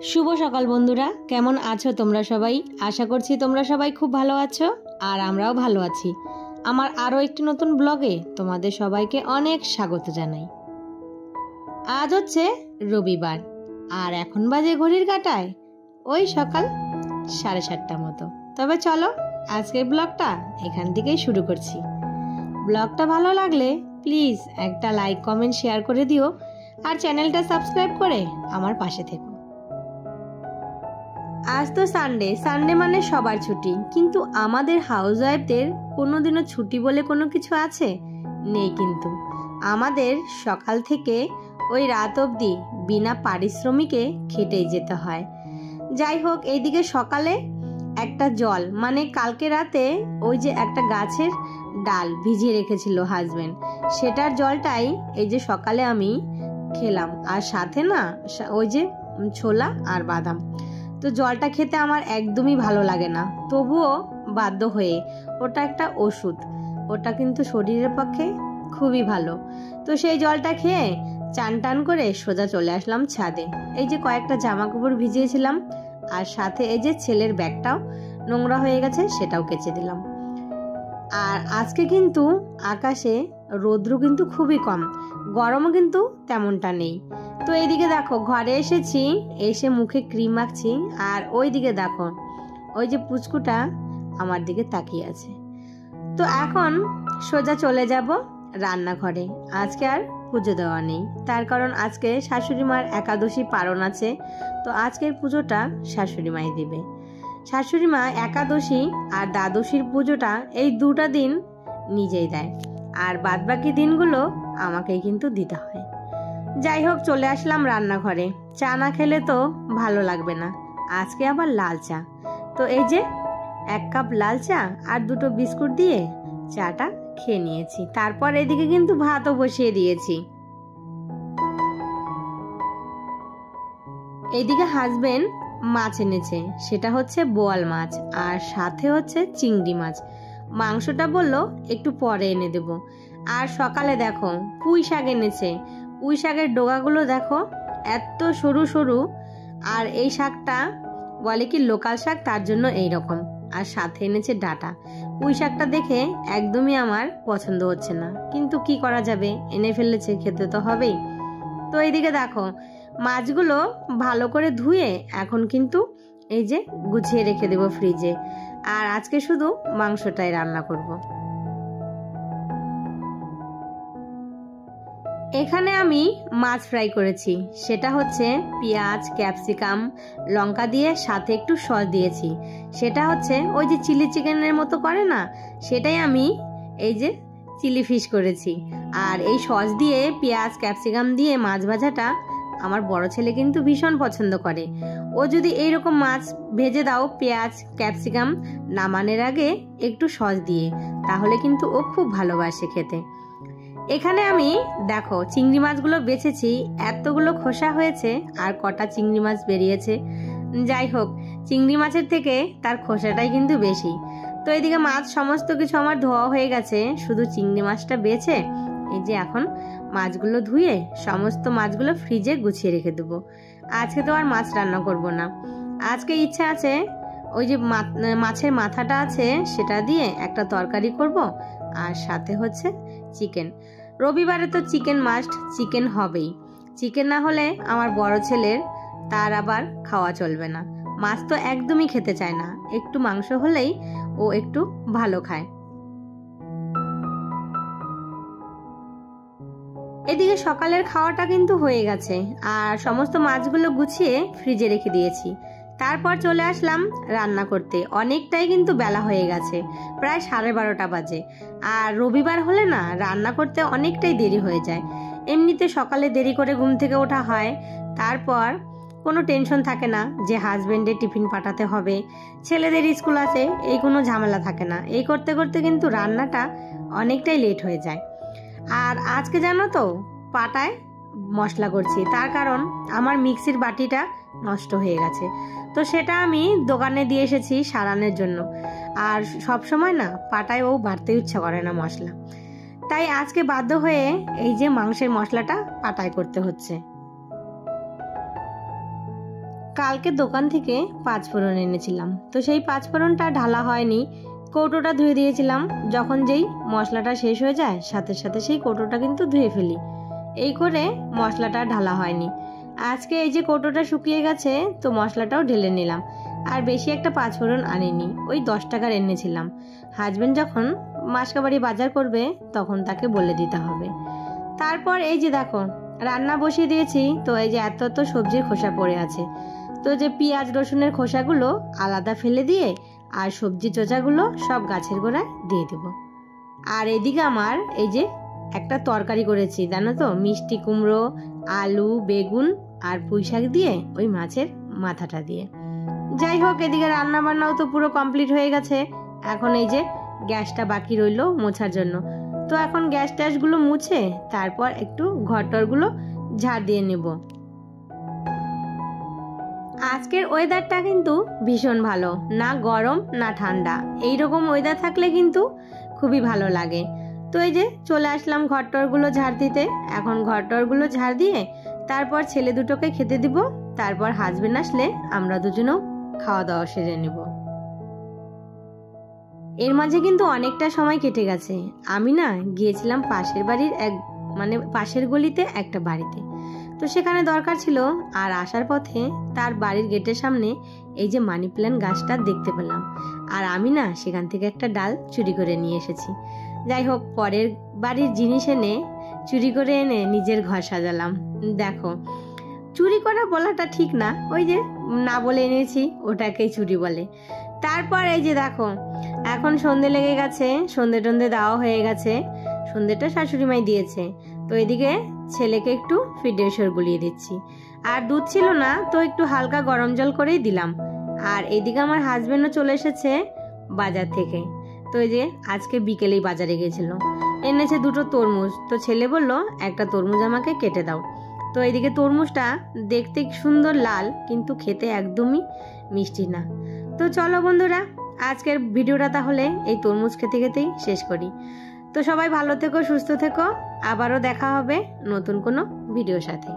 শুভ সকাল বন্ধুরা, কেমন আছো তোমরা সবাই? আশা করছি তোমরা সবাই খুব ভালো আছো আর আমরাও ভালো আছি। আমার আরও একটি নতুন ব্লগে তোমাদের সবাইকে অনেক স্বাগত জানাই। আজ হচ্ছে রবিবার আর এখন বাজে ঘড়ির কাঁটায় ওই সকাল 7:30 মতো। তবে চলো আজকের ব্লগটা এখান থেকেই শুরু করছি। ব্লগটা ভালো লাগলে প্লিজ একটা লাইক কমেন্ট শেয়ার করে দিও আর চ্যানেলটা সাবস্ক্রাইব করে আমার পাশে থেকো। আজ তো সানডে মানে সবার ছুটি, কিন্তু আমাদের হাউসওয়াইফদের কোনোদিনও ছুটি বলে কোনো কিছু আছে নেই। কিন্তু আমাদের সকাল থেকে ওই রাত অবধি বিনা পারিশ্রমিকে খেটেই যেতে হয়। যাই হোক, এইদিকে সকালে একটা জল মানে কালকে রাতে ওই যে একটা গাছের ডাল ভিজিয়ে রেখেছিল হাজবেন্ড, সেটার জলটাই এই যে সকালে আমি খেলাম। আর সাথে না ওই যে ছোলা আর বাদাম। তো জলটা খেতে আমার একদমই ভালো লাগে না, তবুও বাধ্য হয়ে, ওটা একটা ওষুধ, ওটা কিন্তু শরীরের পক্ষে খুবই ভালো। তো সেই জলটা খেয়ে চান টান করে সোজা চলে আসলাম ছাদে। এই যে কয়েকটা জামা কাপড় ভিজিয়েছিলাম আর সাথে এই যে ছেলের ব্যাগটাও নোংরা হয়ে গেছে, সেটাও কেচে দিলাম। আর আজকে কিন্তু আকাশে রৌদ্র কিন্তু খুবই কম, গরমও কিন্তু তেমনটা নেই। তো এইদিকে দেখো ঘরে এসেছি, এসে মুখে ক্রিম মাখছি আর ওই দিকে দেখো ওই যে পুচকুটা আমার দিকে তাকিয়ে আছে। তো এখন সোজা চলে যাব রান্নাঘরে। আজকে আর পুজো দেওয়া নেই, তার কারণ আজকে শাশুড়ি মার একাদশী পারণ আছে। তো আজকের পুজোটা শাশুড়ি মাই দিবে। শাশুড়ি মা একাদশী আর দ্বাদশীর পুজোটা এই দুটা দিন নিজেই দেয়, আর বাদবাকি দিনগুলো আমাকেই কিন্তু দিতে হয়। যাই হোক, চলে আসলাম রান্নাঘরে। চা না খেলে তো ভালো লাগবে না, আজকে আবার লাল চা। তো এই যে 1 কাপ লাল চা আর 2টো বিস্কুট দিয়ে চাটা খেয়ে নিয়েছি। তারপর এদিকে কিন্তু ভাতও বসিয়ে দিয়েছি। এইদিকে হাজবেন্ড মাছ এনেছে, সেটা হচ্ছে বোয়াল মাছ আর সাথে হচ্ছে চিংড়ি মাছ। মাংসটা বললো একটু পরে এনে দেব। আর সকালে দেখো পুঁই শাক এনেছে। পুঁই শাকের ডগাগুলো দেখো এত সরু সরু, আর এই শাকটা বলে কি লোকাল শাক, তার জন্য এই রকম। আর সাথে এনেছে ডাঁটা। পুঁই শাকটা দেখে একদমই আমার পছন্দ হচ্ছে না, কিন্তু কি করা যাবে, এনে ফেলেছে, খেতে তো হবেই। তো এইদিকে দেখো মাছগুলো ভালো করে ধুয়ে এখন কিন্তু এই যে গুছিয়ে রেখে দেব ফ্রিজে। আর আজকে শুধু মাংসটাই রান্না করব। এখানে আমি মাছ ফ্রাই করেছি, সেটা হচ্ছে পেঁয়াজ, ক্যাপসিকাম, লঙ্কা দিয়ে সাথে একটু সস দিয়েছি। সেটা হচ্ছে ওই যে চিলি চিকেনের মতো করে না, সেটাই আমি এই যে চিলি ফিশ করেছি। আর এই সস দিয়ে পেঁয়াজ ক্যাপসিকাম দিয়ে মাছ ভাজাটা আমার বড় ছেলে কিন্তু ভীষণ পছন্দ করে। ও যদি এইরকম মাছ ভেজে দাও পেঁয়াজ ক্যাপসিকাম নামানোর আগে একটু সস দিয়ে, তাহলে কিন্তু ও খুব ভালোবাসে খেতে। এখানে আমি দেখো চিংড়ি মাছগুলো বেছেছি, এতগুলো খোসা হয়েছে আর কটা চিংড়ি মাছ বেরিয়েছে। যাই হোক, চিংড়ি মাছের থেকে তার খোসাটাই কিন্তু বেশি। তো এদিকে মাছ সমস্ত কিছু আমার ধোয়া হয়ে গেছে, শুধু চিংড়ি মাছটা বেছে এই যে এখন মাছগুলো ধুয়ে সমস্ত মাছগুলো ফ্রিজে গুছিয়ে রেখে দেবো। আজকে তো আর মাছ রান্না করব না, আজকে ইচ্ছা আছে ওই যে মাছের মাথাটা আছে সেটা দিয়ে একটা তরকারি করব, আর সাথে হচ্ছে চিকেন। রবিবারে তো চিকেন মাস্ট, চিকেন হবেই। চিকেন না হলে আমার বড় ছেলের তার আবার খাওয়া চলবে না। মাছ তো একদমই খেতে চায় না, একটু মাংস হলেই ও একটু ভালো খায়। এদিকে সকালের খাওয়াটা কিন্তু হয়ে গেছে আর সমস্ত মাছগুলো গুছিয়ে ফ্রিজে রেখে দিয়েছি। তারপর চলে আসলাম রান্না করতে। অনেকটাই কিন্তু বেলা হয়ে গেছে, প্রায় 12:30 বাজে। আর রবিবার হলে না রান্না করতে অনেকটাই দেরি হয়ে যায়। এমনিতে সকালে দেরি করে ঘুম থেকে ওঠা হয়, তারপর কোনো টেনশন থাকে না যে হাজবেন্ডের টিফিন পাঠাতে হবে, ছেলেদের স্কুল আছে, এই কোনো ঝামেলা থাকে না। এই করতে করতে কিন্তু রান্নাটা অনেকটাই লেট হয়ে যায়। আর আজকে জানো তো পাটায় মশলা করছি, তার কারণ আমার মিক্সির বাটিটা নষ্ট হয়ে গেছে। তো সেটা আমি দোকানে দিয়ে এসেছি সারানোর জন্য। আর সব সময় না পাটায় ও বাড়তে ইচ্ছা করে না মশলা, তাই আজকে বাধ্য হয়ে এই যে মাংসের মশলাটা পাটায় করতে হচ্ছে। কালকে দোকান থেকে 5 ফোড়ন এনেছিলাম, তো সেই 5 ফোড়নটা ঢালা হয়নি, কৌটোটা ধুয়ে দিয়েছিলাম। যখন যেই মশলাটা শেষ হয়ে যায় সাথে সাথে সেই কৌটোটা কিন্তু ধুয়ে ফেলি, এই করে মশলাটা ঢালা হয়নি। আজকে এই যে কৌটোটা শুকিয়ে গেছে, তো মশলাটাও ঢেলে নিলাম। আর বেশি একটা 5 ফোড়ন আনিনি, ওই 10 টাকার এনেছিলাম। হাজবেন্ড যখন মাসকাবাড়ি বাজার করবে তখন তাকে বলে দিতে হবে। তারপর এই যে দেখো রান্না বসিয়ে দিয়েছি, তো এই যে এত এত সবজির খোসা পড়ে আছে, তো যে পেঁয়াজ রসুনের খোসাগুলো আলাদা ফেলে দিয়ে আর সবজি চোচাগুলো সব গাছের গোড়ায় দিয়ে দেব। আর এদিকে আমার এই যে একটা তরকারি করেছি জানো তো, মিষ্টি কুমড়ো, আলু, বেগুন আর পুঁই শাক দিয়ে ওই মাছের মাথাটা দিয়ে। যাই হোক, এদিকে রান্না বান্নাও তো পুরো কমপ্লিট হয়ে গেছে। এখন এই যে গ্যাসটা বাকি রইলো মোছার জন্য, তো এখন গ্যাস ট্যাসগুলো মুছে তারপর একটু ঘরটরগুলো ঝাড় দিয়ে নেব। আজকের ওয়েদারটা কিন্তু ভীষণ ভালো, না গরম না ঠান্ডা, এইরকম ওয়েদার থাকলে কিন্তু খুবই ভালো লাগে। তো এই যে চলে আসলাম ঘরটরগুলো ঝাড় দিতে। এখন ঘরটরগুলো ঝাড় দিয়ে তারপর ছেলে দুটোকে খেতে দিব, তারপর হাজবেন্ড আসলে আমরা দুজনেও খাওয়া দাওয়া সেরে নেব। এর মাঝে কিন্তু অনেকটা সময় কেটে গেছে। আমি না গিয়েছিলাম পাশের বাড়ির পাশের গলিতে একটা বাড়িতে, তো সেখানে দরকার ছিল। আর আসার পথে তার বাড়ির গেটের সামনে এই যে মানি প্ল্যান্ট গাছটা দেখতে পেলাম, আর আমি না সেখান থেকে একটা ডাল চুরি করে নিয়ে এসেছি। যাই হোক, পরের বাড়ির জিনিস এনে চুরি করে এনে নিজের ঘর সাজালাম। দেখো, চুরি করা বলাটা ঠিক না, ওই যে না বলে এনেছি ওটাকেই চুরি বলে। তারপর এই যে দেখো এখন সন্ধে লেগে গেছে, সন্ধে টন্ধে দেওয়া হয়ে গেছে, সন্ধেটা শাশুড়ি মাই দিয়েছে। তো এদিকে ছেলেকে একটু ফিডেশর গুলিয়ে দিচ্ছি। আর দুধ ছিল না, তো একটু হালকা গরম জল করেই দিলাম। আর এদিকে আমার হাজবেন্ডও চলে এসেছে বাজার থেকে। তো এই যে আজকে বিকেলেই বাজারে গিয়েছিল, এনেছে 2টো তরমুজ। তো ছেলে বলল একটা তরমুজ আমাকে কেটে দাও। তো এইদিকে তরমুজটা দেখতে সুন্দর লাল, কিন্তু খেতে একদমই মিষ্টি না। তো চলো বন্ধুরা, আজকের ভিডিওটা তাহলে এই তরমুজ খেতে খেতেই শেষ করি। তো সবাই ভালো থেকো, সুস্থ থেকো, আবারও দেখা হবে নতুন কোনো ভিডিওর সাথে।